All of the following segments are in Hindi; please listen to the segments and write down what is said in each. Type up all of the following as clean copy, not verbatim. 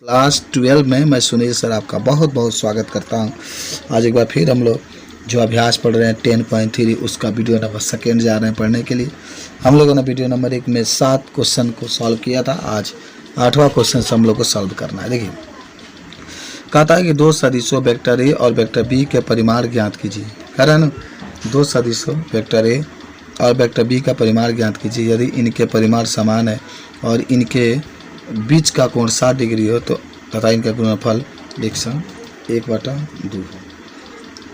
क्लास 12 में मैं सुनील सर आपका बहुत बहुत स्वागत करता हूं। आज एक बार फिर हम लोग जो अभ्यास पढ़ रहे हैं 10.3 उसका वीडियो नंबर सेकेंड जा रहे हैं पढ़ने के लिए। हम लोगों ने वीडियो नंबर 1 में 7 क्वेश्चन को सॉल्व किया था। आज 8वां क्वेश्चन से हम लोग को सॉल्व करना है। देखिए, कहता है कि दो सदिशों वेक्टर ए और वेक्टर बी के परिमाण ज्ञात कीजिए। कह रहा है ना, दो सदिशों वेक्टर ए और वेक्टर बी का परिमाण ज्ञात कीजिए यदि इनके परिमाण समान है और इनके बीच का कोण 60 डिग्री हो तो तथा इनका गुणनफल 1/2 हो।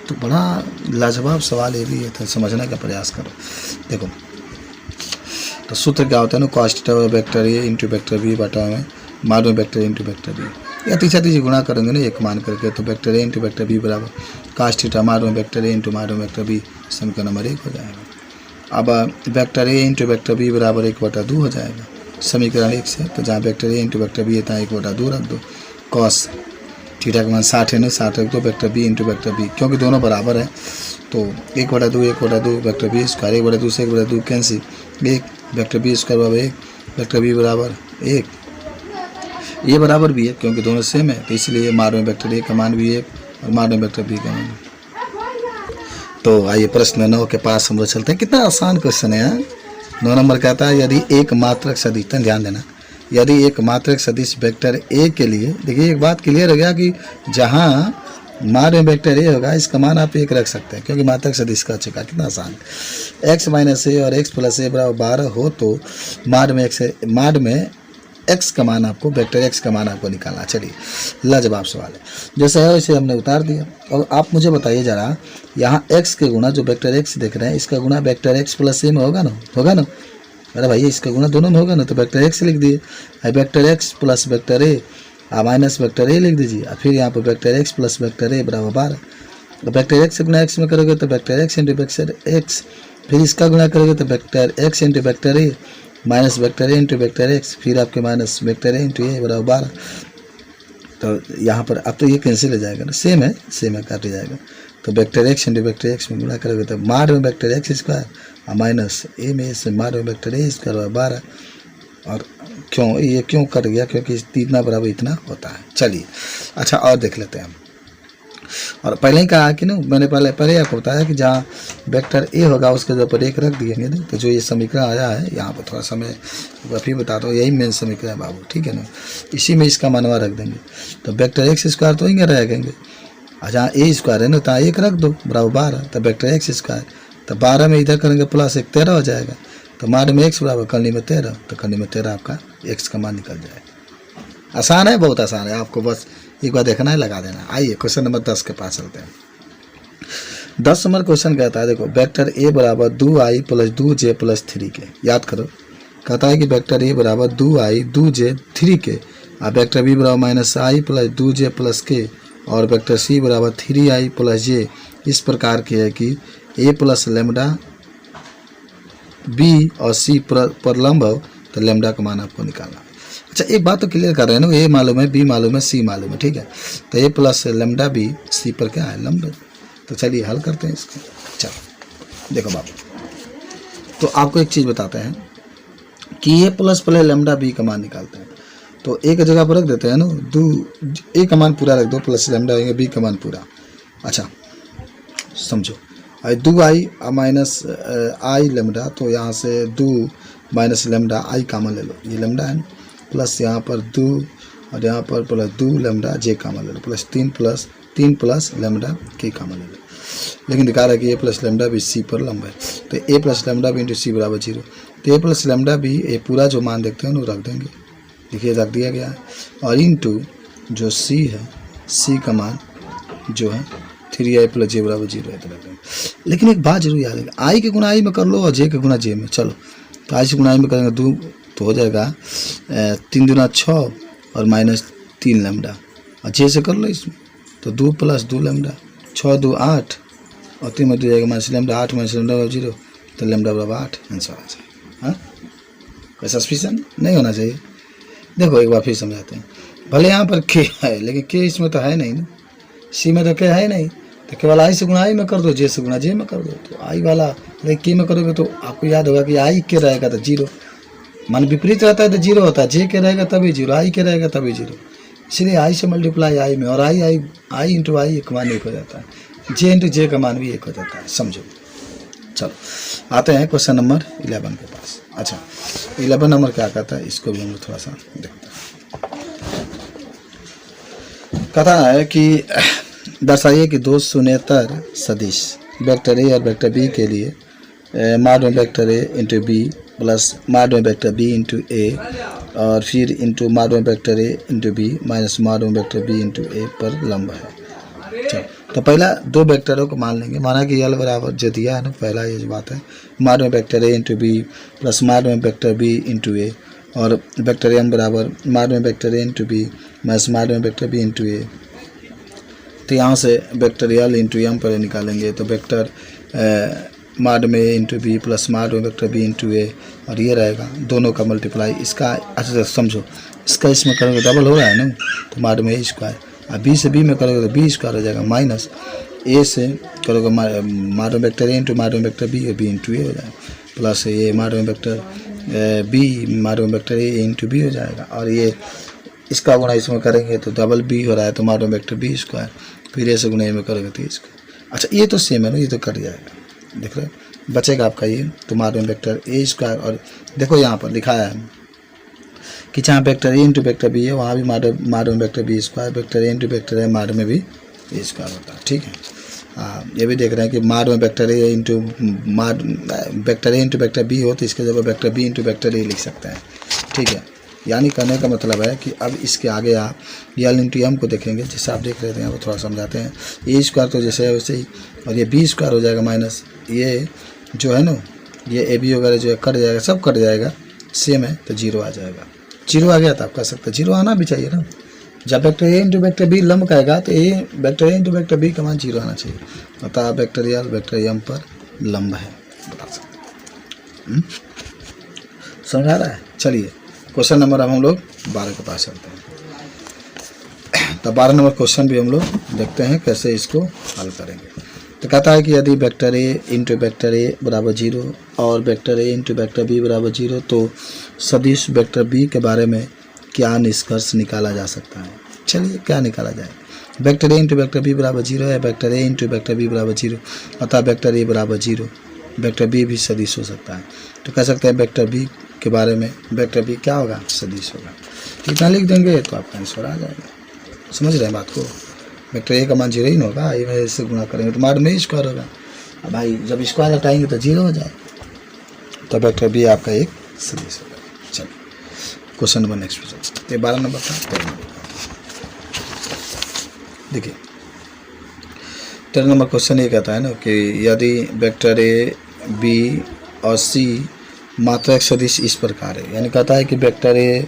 तो बड़ा लाजवाब सवाल ये भी है, तो समझने का प्रयास करो। देखो, तो सूत्र क्या होता है ना, cos theta vector A into vector B बटा में मालूम वेक्टर इंटू वेक्टर बी, या तीसरा गुणा करेंगे ना एक मान करके, तो vector A into vector B बराबर कॉस थीटा मालूम वेक्टर ए इंटू मालूम वेक्टर बी, समीकरण नंबर 1 हो जाएगा। अब vector A into vector B बराबर 1/2 हो जाएगा समीकरण 1 से। तो जहाँ vector A into vector B है तहाँ 1/2 रख दो। कॉस थीटा का मान 60 है ना, 60 रख दो। Vector B into vector B, क्योंकि दोनों बराबर है तो 1/2 वेक्टर बी स्क्वायर, 1/2 से 1/2 कैंसिल, 1 वेक्टर बी स्क्वायर बराबर 1 वेक्टर बी बराबर 1। ये बराबर भी है क्योंकि दोनों सेम है, तो इसलिए मारो में वेक्टर ए का मान भी 1 और मारो में वेक्टर बी का मान। तो आइए प्रश्न 9 के पास हम लोग चलते हैं। कितना आसान क्वेश्चन है यार। 9 नंबर कहता है यदि एक मात्रक सदिश, ध्यान देना, यदि एक मात्रक सदिश वेक्टर ए के लिए, देखिए एक बात क्लियर हो गया कि जहाँ मार में वेक्टर ए होगा इसका मान आप 1 रख सकते हैं क्योंकि मात्रक सदिश का चुका। कितना आसान। x माइनस ए और x प्लस ए बराबर 12 हो तो मार में x का मान आपको, वेक्टर x का मान आपको निकालना। चलिए, लाजवाब सवाल है, जैसे है वैसे हमने उतार दिया। और आप मुझे बताइए जरा, यहाँ x के गुना जो वेक्टर x देख रहे हैं इसका गुना वेक्टर x प्लस ए में होगा ना। अरे भाई, इसका गुना दोनों में होगा ना, तो वेक्टर x लिख दिए। Vector x plus vector A minus vector A लिख दीजिए, और फिर यहाँ पर vector x plus vector A बराबर 12। वेक्टर x गुना x में करोगे तो vector x into vector x, फिर इसका गुना करोगे तो vector x into vector A minus vector A into vector x, फिर आपके माइनस वेक्टर ए इंटू ए बराबर 12। तो यहाँ पर अब तो ये कैंसिल हो जाएगा ना, सेम है काट जाएगा। तो vector x into vector x में गुणा करोगे तो मार में वेक्टर एक्स स्क्वायर और माइनस ए में से मार में वेक्टर ए स्क्वायर 12। और क्यों कट गया, क्योंकि इतना बराबर इतना होता है। चलिए, अच्छा और देख लेते हैं। और पहले ही कहा कि ना, मैंने पहले आपको बताया कि जहाँ वेक्टर ए होगा उसके ऊपर 1 रख दिएंगे ना, तो जो ये समीकरण आया है यहाँ पर थोड़ा सा मैं फिर बताता हूँ, यही मेन समीकरण है बाबू, ठीक है ना। इसी में इसका मानवा रख देंगे तो वेक्टर एक्स स्क्वायर तो ही रहेंगे, और जहाँ ए स्क्वायर है ना तहाँ 1 रख दो बराबर 12, तो वेक्टर एक्स स्क्वायर, तो 12 में इधर करेंगे प्लस 1 13 हो जाएगा। तो मान में x बराबर करनी में 13, तो करनी में 13 आपका x का मान निकल जाएगा। आसान है, बहुत आसान है, आपको बस एक बार देखना है, लगा देना। आइए क्वेश्चन नंबर 10 के पास चलते हैं। 10 नंबर क्वेश्चन कहता है, देखो वेक्टर ए बराबर 2i प्लस 2j प्लस 3 के। याद करो, कहता है कि वेक्टर ए बराबर 2i 2j 3 के, और वेक्टर बी बराबर माइनस आई प्लस 2j प्लस के, और वेक्टर सी बराबर 3i प्लस j इस प्रकार की है कि ए प्लस लेमडा बी और सी पर लंब हो तो लेमडा का मान आपको निकालना। अच्छा, एक बात तो क्लियर कर रहे हैं ना, ए मालूम है, बी मालूम है, सी मालूम है, ठीक है। तो ए प्लस लेमडा बी सी पर क्या है, लंब। तो चलिए हल करते हैं इसको। चलो देखो बाबू, तो आपको एक चीज़ बताते हैं कि ए प्लस लेमडा बी का मान निकालते हैं। तो ए की जगह पर रख देते हैं ना, ए का मान पूरा रख दो, प्लस लेमडा बी का मान पूरा। अच्छा समझो, 2i माइनस आई लेमडा, तो यहाँ से 2 माइनस लेमडा आई कामन ले लो, ये लेमडा है, प्लस यहाँ पर 2 और यहाँ पर प्लस 2 लेमडा जे कामन ले लो, प्लस 3 प्लस लेमडा के कामन ले लो। लेकिन दिखा रहा है कि ए प्लस लेमडा भी सी पर लंब है, तो ए प्लस लेमडा भी इंटू सी बराबर 0। तो ए प्लस लेमडा भी ए पूरा जो मान देखते हैं वो रख देंगे, देखिए रख दिया गया है, और इंटू जो सी है, सी का मान जो है 3i प्लस जे बराबर 0 है, तो रख देंगे। लेकिन एक बात जरूर याद है, आई के गुना आई में कर लो और जे के गुना जे में। चलो, तो आई से गुना आई में करेंगे 2 तो हो जाएगा 3 दूना 6 और माइनस 3 लेमडा, और जे से कर लो इसमें, तो 2 प्लस 2 लेमडा, 6 2 8 और 3 में 2 जाएगा माइनस लेमडा, 8 माइनस लेमडा बराबर 0, तो लेमडा बराबर 8 आंसर आ जाएगा। हाँ, कोई सस्पिशन नहीं होना चाहिए। देखो एक बार फिर समझाते हैं, भले यहाँ पर के है लेकिन के इसमें तो है नहीं ना, सी में तो के है नहीं, तो केवल आई से गुना आई में कर दो, जे से गुना जे में कर दो। तो आई वाला के में करोगे तो आपको याद होगा कि आई के रहेगा तो 0, मान विपरीत रहता है तो 0 होता है, जे के रहेगा तभी 0, आई के रहेगा तभी 0। इसलिए आई से मल्टीप्लाई आई में, और आई इंटू आई एक मान 1 हो जाता है, जे इंटू जे का मान भी 1 हो जाता है। समझो। चलो आते हैं क्वेश्चन नंबर 11 के पास। अच्छा 11 नंबर क्या कहता है, इसको भी हम लोग थोड़ा सा देखते हैं। कहता है कि दर्शाइए कि दो शून्येतर सदिश वेक्टर ए और वेक्टर बी के लिए माड में vector A into B plus mod में वेक्टर बी इंटू ए और फिर इंटू माड में vector A into B minus mod में वेक्टर बी इंटू ए पर लंब है। चलो तो पहला दो वेक्टरों को मान लेंगे। माना कि यल बराबर जो दिया है ना, पहला ये जो बात है, माड में vector A into B plus mod में वेक्टर बी इंटू ए और वेक्टर एम बराबर माड में vector A into B minus mod में वेक्टर बी इंटू ए। तो यहाँ से वेक्टर यल इंटू एम पर निकालेंगे तो वेक्टर माड में इंटू बी प्लस माड में वेक्टर बी इंटू ए और ये रहेगा दोनों का मल्टीप्लाई। इसका अच्छे से समझो, इसका इसमें करोगे डबल हो रहा है ना, तो माड में ए स्क्वायर, अब बी से बी में करोगे तो बी स्क्वायर हो जाएगा, माइनस ए से करोगे माड में वेक्टर ए इंटू माड में वेक्टर बी, बी इंटू ए हो जाएगा, प्लस ये माड में वेक्टर बी माड में वेक्टर ए इंटू बी हो जाएगा, और ये इसका गुणा इसमें करेंगे तो डबल बी हो रहा है तो माड में वेक्टर बी स्क्वायर, फिर ए से गुणा ए में करोगे तो ए स्क्वायर। अच्छा ये तो सेम है ना, ये तो कट जाएगा, देख रहे हो बचेगा आपका ये, तो माड में वेक्टर ए स्क्वायर, और देखो यहाँ पर लिखा है कि जहाँ vector A into vector B है वहाँ भी माड में vector B square, vector A into vector A mod में भी ए स्क्वायर होता है। ठीक है, ये भी देख रहे हैं कि माड में vector A into mod vector A into vector B हो तो इसके जगह vector B into vector A लिख सकते हैं। ठीक है, यानी कहने का मतलब है कि अब इसके आगे आप यल इंटू एम को देखेंगे, जैसे आप देख रहे थे, वो थोड़ा समझाते हैं। ए स्क्वायर तो जैसे है वैसे ही, और ये बी स्क्वायर हो जाएगा माइनस ये जो है ना, ये ए बी वगैरह जो है कट जाएगा, सब कट जाएगा, सेम है तो जीरो आ जाएगा। जीरो आ गया तो आप कह सकते हैं, जीरो आना भी चाहिए ना, जब vector A into vector B लंब कहेगा तो vector A into vector B का मान जीरो आना चाहिए, अतः वेक्टर यल वेक्टर एम पर लंब है, बता सकते हैं। समझ आ रहा है? चलिए क्वेश्चन नंबर अब हम लोग 12 के पास चलते हैं। तो 12 नंबर क्वेश्चन भी हम लोग देखते हैं कैसे इसको हल करेंगे। तो कहता है कि यदि vector A into vector A बराबर 0 और vector A into vector B बराबर 0 तो सदिश वेक्टर बी के बारे में क्या निष्कर्ष निकाला जा सकता है। चलिए क्या निकाला जाए। Vector A into vector B बराबर 0 है, vector A into vector B बराबर 0, अतः वेक्टर ए बराबर 0, वेक्टर बी भी सदिश हो सकता है। तो कह सकते हैं वेक्टर बी के बारे में वेक्टर बी क्या होगा, सदिश होगा। इतना लिख देंगे तो आपका आंसर आ जाएगा। समझ रहे हैं बात को? वेक्टर ए का मान 0 ही नहीं होगा, ए में से गुणा करेंगे तो माड में स्क्वायर होगा। अब भाई जब स्क्वायर हटाएंगे तो 0 हो जाएगा, तो वेक्टर बी आपका एक सदिश होगा। चलिए क्वेश्चन नंबर नेक्स्ट पे, ये 12 नंबर था। देखिए 13 नंबर क्वेश्चन ये कहता है ना कि यदि वेक्टर ए बी और सी मात्रक सदिश इस प्रकार है, यानी कहता है कि वेक्टर ए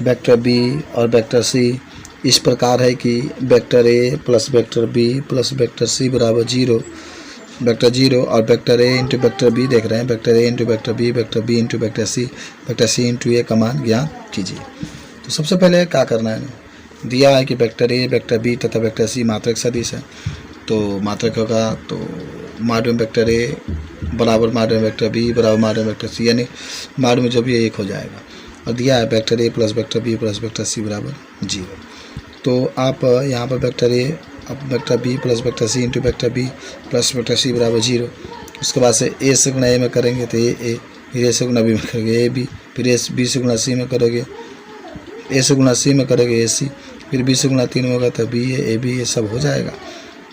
वेक्टर बी और वेक्टर सी इस प्रकार है कि vector A plus vector B plus vector C बराबर 0, वेक्टर 0 और vector A into vector B देख रहे हैं, vector A into vector B into vector C into A का मान ज्ञात कीजिए। तो सबसे पहले क्या करना है, दिया है कि वेक्टर ए वेक्टर बी तथा वेक्टर सी मात्रक सदिश है, तो मात्रक होगा तो माड में वेक्टर ए बराबर माड में वेक्टर बी बराबर माड में वेक्टर सी, यानी माड में जो भी है 1 हो जाएगा। और दिया है vector A plus vector B plus vector C बराबर 0, तो आप यहाँ पर वेक्टर ए अब vector B plus vector C into vector B plus vector C बराबर 0, उसके बाद से ए से गुणा ए में करेंगे तो ए, फिर ए से गुणा बी में करेंगे ए बी, फिर ए बी से गुणा सी में करोगे, ए से गुणा सी में करोगे ए सी, फिर बी से गुणा 3 में होगा तो बी ए बी ये सब हो जाएगा।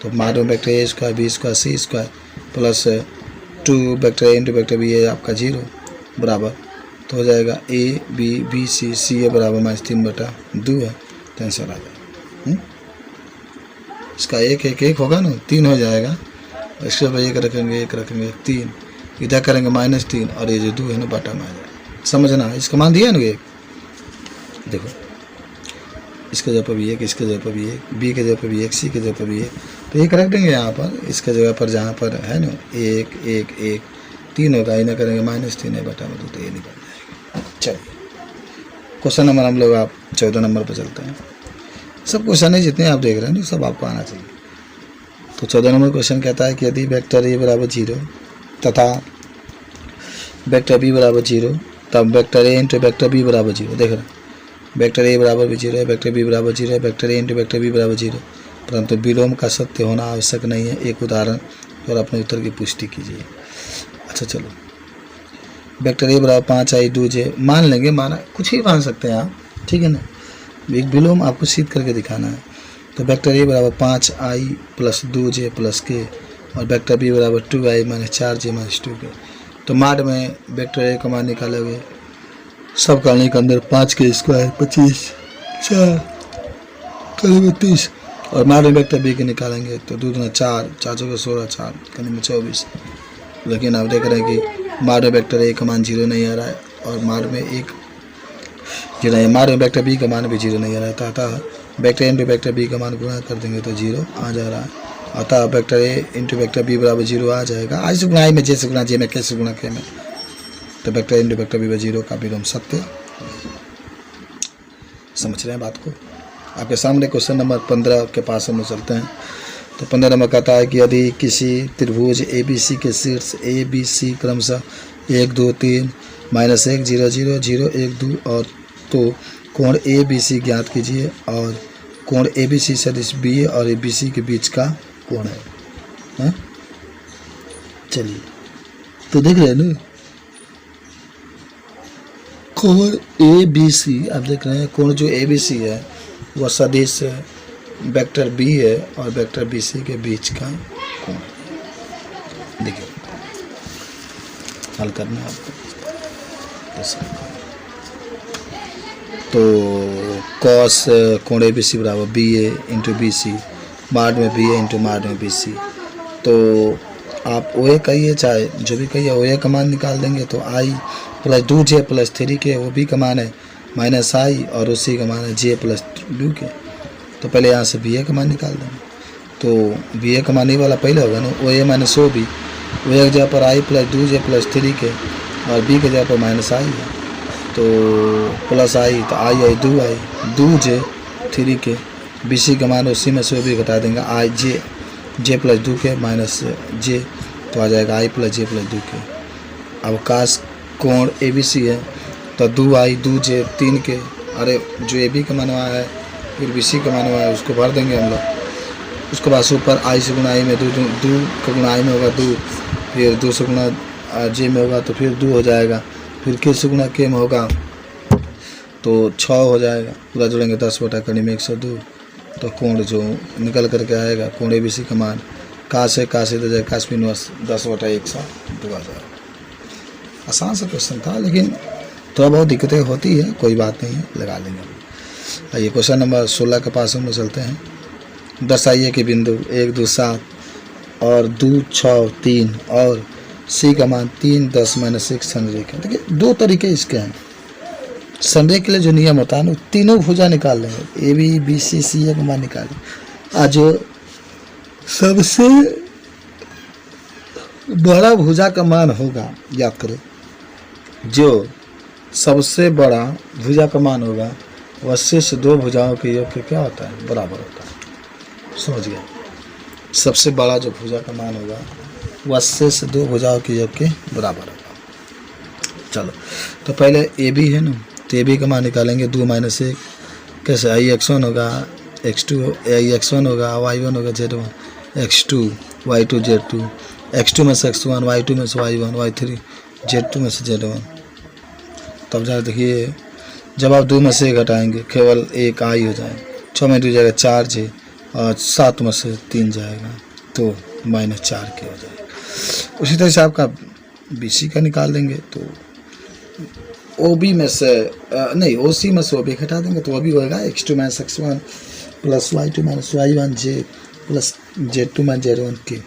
तो माड में vector A square B square C square plus 2 vector A into vector B A आपका 0 बराबर, तो हो जाएगा ए बी बी सी सी ए बराबर -3/2 है, तो आंसर आ जाएगा। इसका एक होगा ना, 3 हो जाएगा, इसके बाद 1 रखेंगे 3, इधर करेंगे -3 और ये जो 2 है ना बटा में आ जाएगा। समझना, इसका मान दिया ना एक, देखो इसके जगह पर भी 1, इसके जगह पर भी 1, बी के जगह पर भी 1, सी के जगह पर भी 1, तो 1 रख देंगे यहाँ पर, इसके जगह पर जहाँ पर है ना 1 1 1 3 होगा, इन्हें करेंगे -3 है बटा में 2, तो ये निकल जाएगा। चलिए क्वेश्चन नंबर हम लोग आप 14 नंबर पर चलते हैं। सब क्वेश्चन है जितने आप देख रहे हैं ना सब आपको आना चाहिए। तो 14 नंबर क्वेश्चन कहता है कि यदि वेक्टर ए बराबर 0 तथा वेक्टर बी बराबर 0 तब vector A into vector B बराबर 0, देख रहे हैं वेक्टर ए बराबर भी 0 है, वेक्टर बी बराबर 0 है, vector A into vector B बराबर 0, परंतु विलोम का सत्य होना आवश्यक नहीं है। एक उदाहरण और अपने उत्तर की पुष्टि कीजिए। अच्छा चलो, वेक्टर ए बराबर 5i2j मान लेंगे, माना कुछ ही मान सकते हैं आप, ठीक है ना, एक विलोम आपको सिद्ध करके दिखाना है। तो वेक्टर ए बराबर 5i plus 2j plus k और वेक्टर बी बराबर 2i minus 4j minus 2k। तो माड में वेक्टर ए का मान निकालोगे, सब करने के अंदर 5 के स्क्वायर 25, 4 30 और माड में वेक्टर बी के निकालेंगे तो 2 दूना 4, 4 चौके 16, 4 करने में 24। लेकिन आप देख रहे हैं कि माड में वेक्टर ए का मान 0 नहीं आ रहा है और माड में एक जो नहीं, माड में वेक्टर बी का मान भी 0 नहीं आ रहा है। अतः वेक्टर इंटू वेक्टर बी का मान गुणा कर देंगे तो 0 आ जा रहा है। अतः vector A into vector B बराबर 0 आ जाएगा। आई से गुणा आई में, जे से गुणा जे में, के से गुणा के में, तो वेक्टर इंटू वेक्टर बी बराबर 0 का विलोम सत्य। समझ रहे हैं बात को? आपके सामने क्वेश्चन नंबर 15 के पास हम चलते हैं। तो 15 नंबर कहता है कि यदि किसी त्रिभुज ABC के शीर्ष ABC क्रमशः 1 2 3 -1 0 0 0 1 2 और तो कोण ABC ज्ञात कीजिए और कोण ABC सदिश BA और ABC के बीच का कोण है। चलिए, तो देख रहे हैं ना, कोण ABC आप देख रहे हैं, कोण जो ABC है वह सदिश वेक्टर B है और वेक्टर BC के बीच का कोण। देखिए हल करना है आपको। तो कॉस कोण ABC बराबर BA इंटू BC, माड में BA इंटू माड में BC। तो आप OA कहिए चाहे जो भी कहिए, OA का मान निकाल देंगे तो I plus 2j plus 3k, वो B का मान है माइनस I और उसी का मान है j प्लस 2k। तो पहले यहाँ से BA का मान निकाल देंगे। तो BA का मान ये वाला पहले होगा ना, OA माइनस OB, OA की जगह पर I plus 2j plus 3k और B की जगह पर माइनस I है, तो प्लस I, तो I 2i 2j 3k, BC का मान उसी में से OB घटा देंगे, I j plus 2k minus j, तो आ जाएगा I plus j plus 2k। अवकाश कोण ABC है तो 2i 2j 3k, अरे जो AB का मान हुआ है फिर BC का मान हुआ है उसको भर देंगे हम लोग। उसके बाद ऊपर I से गुणा I में 2 का गुणा I में होगा 2, फिर 2 से गुणा j में होगा तो फिर 2 हो जाएगा, फिर k से गुणा k में होगा तो 6 हो जाएगा। पूरा जोड़ेंगे 10 बटा कड़ी में 102। तो कोण जो निकल करके आएगा कोण ABC का मान का से तो जाए कास्पिन 10 बटा 102 आ जाएगा। आसान सा क्वेश्चन था, लेकिन थोड़ा बहुत दिक्कतें होती है, कोई बात नहीं है, लगा लेंगे। आइए क्वेश्चन नंबर 16 के पास हम लोग चलते हैं। दर्शाइए कि बिंदु 1 2 7 और 2 6 3 और C का मान 3 10 -1 संरेख है। देखिए 2 तरीके इसके हैं। संरेख के लिए जो नियम होता है ना, तीनों भुजा निकाल लेंगे, AB BC CA का मान निकालें। आज जो सबसे बड़ा भुजा का मान होगा, याद करो, जो सबसे बड़ा भुजा का मान होगा वह शेष 2 भुजाओं के योग के क्या होता है, बराबर होता है। समझ गया? सबसे बड़ा जो भुजा का मान होगा वह शेष 2 भुजाओं के योग के बराबर होगा। चलो, तो पहले AB है ना, तो AB का मान निकालेंगे 2 - 1 कैसे, IX1 होगा X2, IX1 होगा Y1 होगा Z1, X2 Y2 Z2, X2 में से X1, Y2 में से Y1, Y3 Z2 में से Z1। तब जाकर देखिए जब आप 2 में से 1 घटाएंगे केवल एक I हो जाएगा, 6 में 2 जाएगा 4j और 7 में से 3 जाएगा तो -4k हो जाएगा। उसी तरह से आपका BC का निकाल देंगे तो OB में से नहीं OC में से OB घटा देंगे तो OB होगा X2 - X1 plus Y2 - Y1 j plus Z2 - Z1k।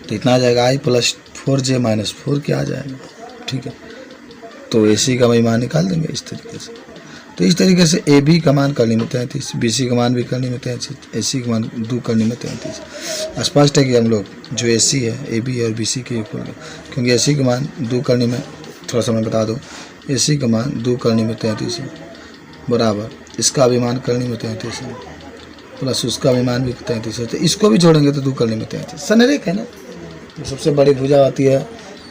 तो इतना आ जाएगा I plus 4j minus 4k आ जाएगा। ठीक है, तो AC का मान निकाल देंगे इस तरीके से। तो इस तरीके से AB का मान करने में 33, BC का मान भी करने में 33, AC का मान 2 करने में 33। स्पष्ट है कि हम लोग जो AC है AB और BC के इक्वल है, क्योंकि AC का मान 2 करने में, थोड़ा सा मैं बता दूँ, AC का मान 2 करने में 33 है, बराबर इसका भी मान करने में 33 है, प्लस उसका भी मान भी 33 है, तो इसको भी जोड़ेंगे तो 2 करने में 33। संरेख है ना, जो सबसे बड़ी भुजा होती है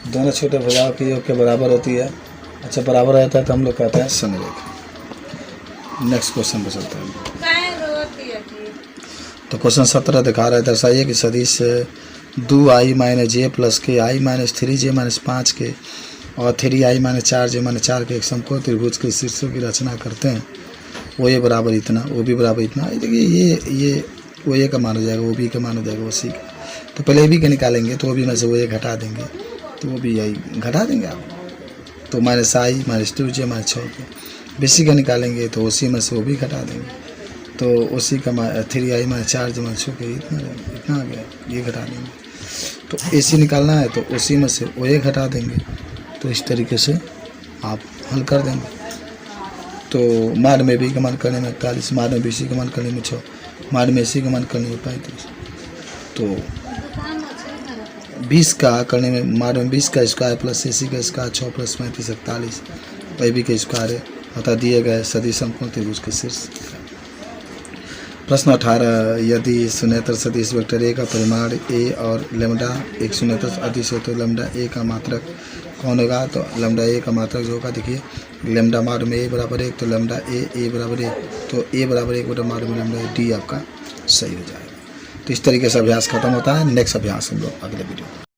दोनों छोटे भुजाओं के योग के बराबर होती है। अच्छा, बराबर रहता है तो हम लोग कहते हैं संरेख। नेक्स्ट क्वेश्चन पे चलते हैं। तो क्वेश्चन 17 दिखा रहा है, दर्शाइए कि सदिश 2i माइनस जे प्लस के आई माइनस 3j माइनस 5 के और 3i माइनस 4j माइनस 4 के एक समकोण त्रिभुज के शीर्षों की रचना करते हैं। वो ए बराबर इतना, वो बी बराबर इतना। देखिए ये वो ए का मान हो जाएगा, वो बी का मान हो जाएगा, वो सी का। तो पहले ए बी का निकालेंगे तो वो बी में से वो ए घटा देंगे, तो वो बी आई घटा देंगे आप। तो माइनस आई माइनस 2j माइनस 6 के। बी सी का निकालेंगे तो उसी में से वो भी घटा देंगे, तो उसी का 3i माइनस 4j माइनस 6 के इतना आ गया, ये घटा देंगे। तो ए सी निकालना है तो उसी में से वो ए घटा देंगे। तो इस तरीके से आप हल कर देंगे। तो माड में बी का मान करने में 41, माड में बी सी का मान करने में 6, माड में सी का मान करने में 35। तो 20 का करने में माड में 20 का स्क्वायर प्लस ए सी का स्क्वायर 6 प्लस 35 41 ए बी का स्क्वायर है अतः दिए गए सदिश समकोण त्रिभुज के शीर्ष। प्रश्न 18, यदि शून्येतर सदिश वेक्टर ए का परिमाण ए और लैम्डा एक शून्येतर अदिश है तो लैम्डा ए का मात्रक कौन होगा? तो लैम्डा ए का मात्रक जो होगा, देखिए लैम्डा माड में ए बराबर 1 तो लैम्डा ए बराबर 1, तो ए बराबर 1 बटा माड में लैम्डा डी आपका सही हो जाएगा। तो इस तरीके से अभ्यास खत्म होता है। नेक्स्ट अभ्यास हम लोग अगले वीडियो